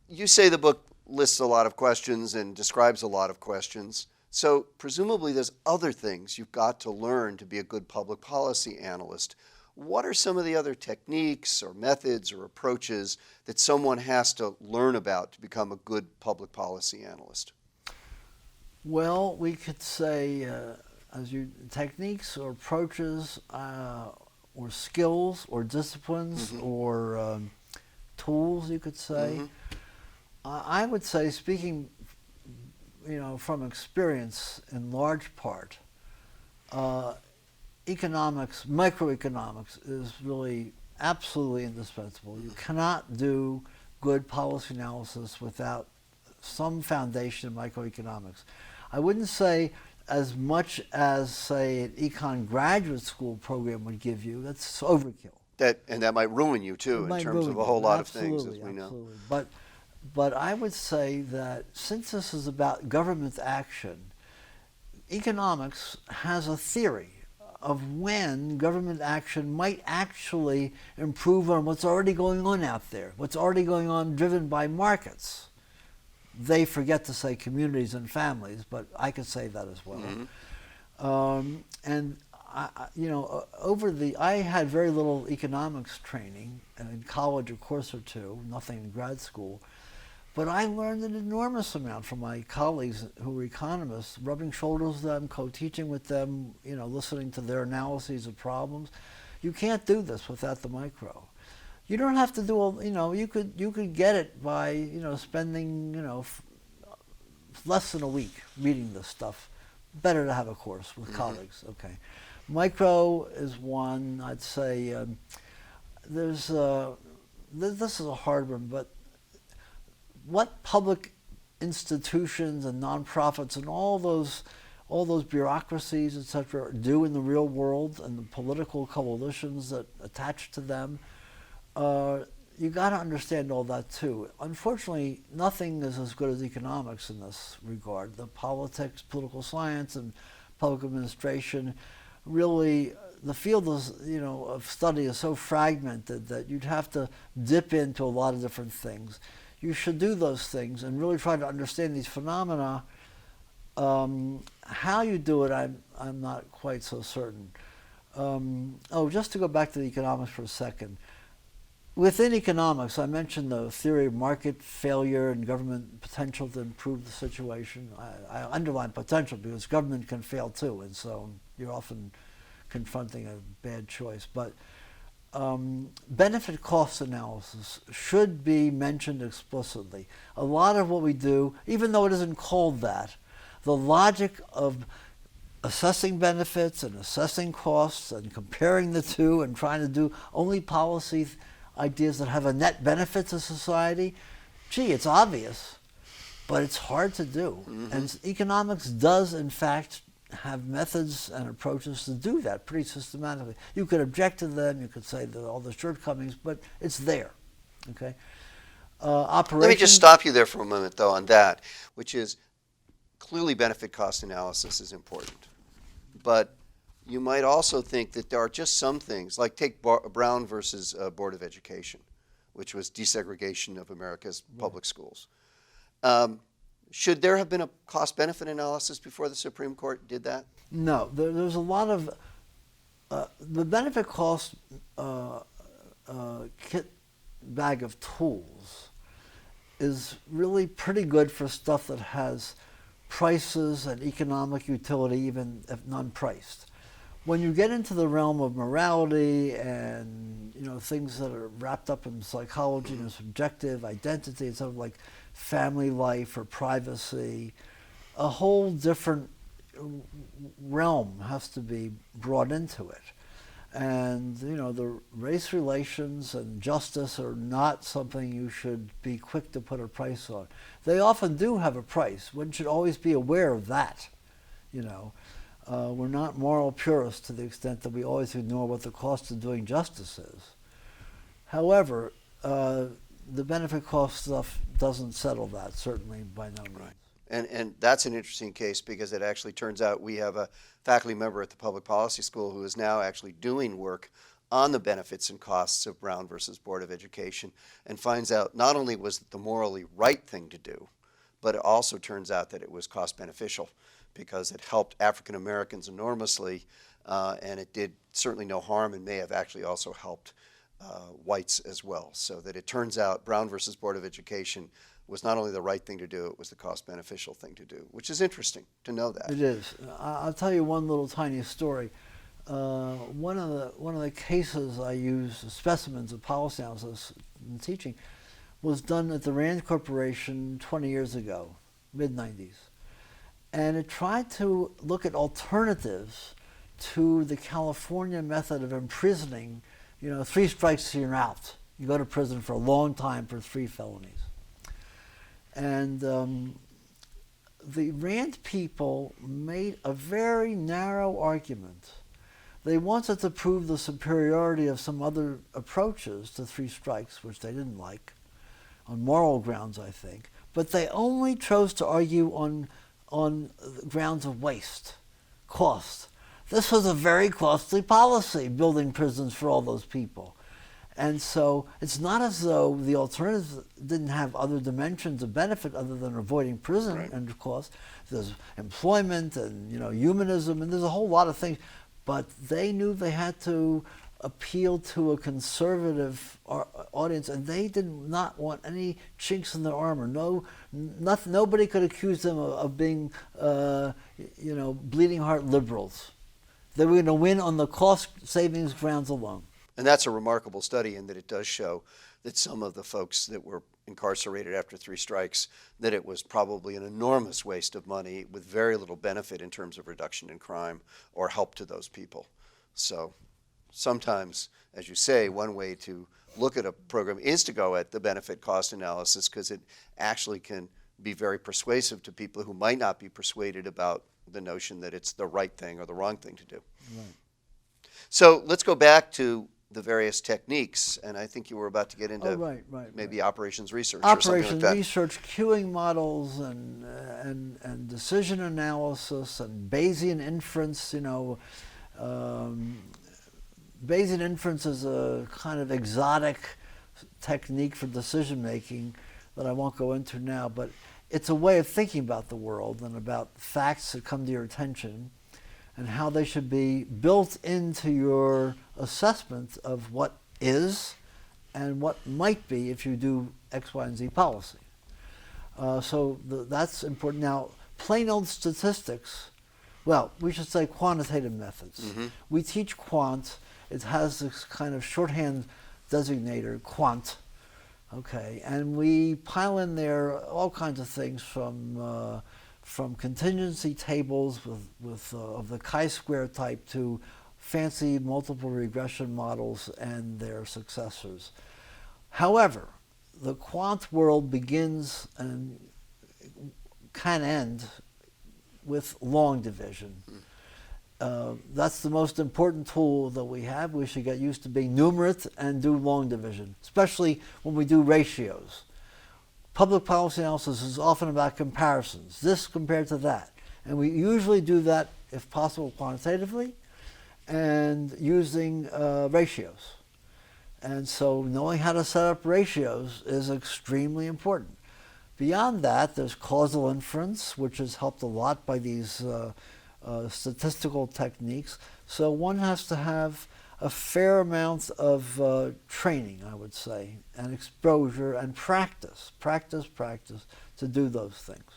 You say the book lists a lot of questions and describes a lot of questions. So presumably there's other things you've got to learn to be a good public policy analyst. What are some of the other techniques or methods or approaches that someone has to learn about to become a good public policy analyst? Well, we could say techniques or approaches or skills or disciplines Mm-hmm. or tools, you could say. Mm-hmm. I would say, speaking, from experience in large part, uh, economics, microeconomics is really absolutely indispensable. You cannot do good policy analysis without some foundation in microeconomics. I wouldn't say as much as, say, an econ graduate school program would give you. That's overkill. That might ruin you It too in might terms of ruin a whole you. lot of things, as Absolutely, we know. absolutely. But I would say that since this is about government action, economics has a theory of when government action might actually improve on what's already going on out there, what's already going on driven by markets. They forget to say communities and families, but I could say that as well. Mm-hmm. And I had very little economics training in college, a course or two, nothing in grad school. But I learned an enormous amount from my colleagues who were economists, rubbing shoulders with them, co-teaching with them, listening to their analyses of problems. You can't do this without the micro. You don't have to do all, you could get it by, spending, less than a week reading this stuff. Better to have a course with colleagues. Okay. Micro is one, I'd say. This is a hard one, but what public institutions and nonprofits and all those bureaucracies, etc., do in the real world and the political coalitions that attach to them, you got to understand all that too. Unfortunately, nothing is as good as economics in this regard. The politics, political science, and public administration, really, the field is, of study is so fragmented that you'd have to dip into a lot of different things. You should do those things and really try to understand these phenomena. How you do it, I'm not quite so certain. Just to go back to the economics for a second. Within economics, I mentioned the theory of market failure and government potential to improve the situation. I underline potential because government can fail too, and so you're often confronting a bad choice. But benefit cost analysis should be mentioned explicitly. A lot of what we do, even though it isn't called that, the logic of assessing benefits and assessing costs and comparing the two and trying to do only policy ideas that have a net benefit to society, it's obvious, but it's hard to do. Mm-hmm. And economics does, in fact, have methods and approaches to do that pretty systematically. You could object to them, you could say that all the shortcomings, but it's there. Okay. Let me just stop you there for a moment, though, on that, which is clearly benefit cost analysis is important. But you might also think that there are just some things, like take Brown versus Board of Education, which was desegregation of America's public schools. Should there have been a cost-benefit analysis before the Supreme Court did that? No. There's a lot of the benefit cost kit bag of tools is really pretty good for stuff that has prices and economic utility, even if non-priced. When you get into the realm of morality and things that are wrapped up in psychology and subjective identity, it's sort of like family life or privacy, a whole different realm has to be brought into it. And the race relations and justice are not something you should be quick to put a price on. They often do have a price. One should always be aware of that. We're not moral purists to the extent that we always ignore what the cost of doing justice is. However, the benefit cost stuff doesn't settle that, certainly by no means. Right. And that's an interesting case because it actually turns out we have a faculty member at the Public Policy School who is now actually doing work on the benefits and costs of Brown versus Board of Education and finds out not only was it the morally right thing to do, but it also turns out that it was cost beneficial because it helped African Americans enormously, and it did certainly no harm and may have actually also helped whites as well. So that it turns out Brown versus Board of Education was not only the right thing to do, it was the cost beneficial thing to do, which is interesting to know that. It is. I'll tell you one little tiny story. One of the cases I used, specimens of policy analysis in teaching, was done at the Rand Corporation 20 years ago, mid-90s. And it tried to look at alternatives to the California method of imprisoning. 3 strikes and you're out. You go to prison for a long time for 3 felonies. And the Rand people made a very narrow argument. They wanted to prove the superiority of some other approaches to 3 strikes, which they didn't like, on moral grounds, I think. But they only chose to argue on grounds of waste, cost. This was a very costly policy, building prisons for all those people. And so it's not as though the alternatives didn't have other dimensions of benefit other than avoiding prison. Right. And of course, there's employment and humanism, and there's a whole lot of things. But they knew they had to appeal to a conservative audience, and they did not want any chinks in their armor. Nobody could accuse them of being, bleeding heart liberals. They were going to win on the cost savings grounds alone. And that's a remarkable study in that it does show that some of the folks that were incarcerated after 3 strikes, that it was probably an enormous waste of money with very little benefit in terms of reduction in crime or help to those people. So sometimes, as you say, one way to look at a program is to go at the benefit cost analysis, because it actually can be very persuasive to people who might not be persuaded about the notion that it's the right thing or the wrong thing to do. Right. So let's go back to the various techniques, and I think you were about to get into maybe operations research or something like that. Operations research, queuing models, and decision analysis, and Bayesian inference. Bayesian inference is a kind of exotic technique for decision making that I won't go into now, but it's a way of thinking about the world and about facts that come to your attention and how they should be built into your assessment of what is and what might be if you do X, Y, and Z policy. So that's important. Now, plain old statistics, well, we should say quantitative methods. Mm-hmm. We teach quant. It has this kind of shorthand designator, quant. Okay, and we pile in there all kinds of things from contingency tables of the chi-square type to fancy multiple regression models and their successors. However, the quant world begins and can end with long division. That's the most important tool that we have. We should get used to being numerate and do long division, especially when we do ratios. Public policy analysis is often about comparisons, this compared to that. And we usually do that, if possible, quantitatively and using ratios. And so knowing how to set up ratios is extremely important. Beyond that, there's causal inference, which is helped a lot by these statistical techniques. So one has to have a fair amount of training, I would say, and exposure and practice to do those things.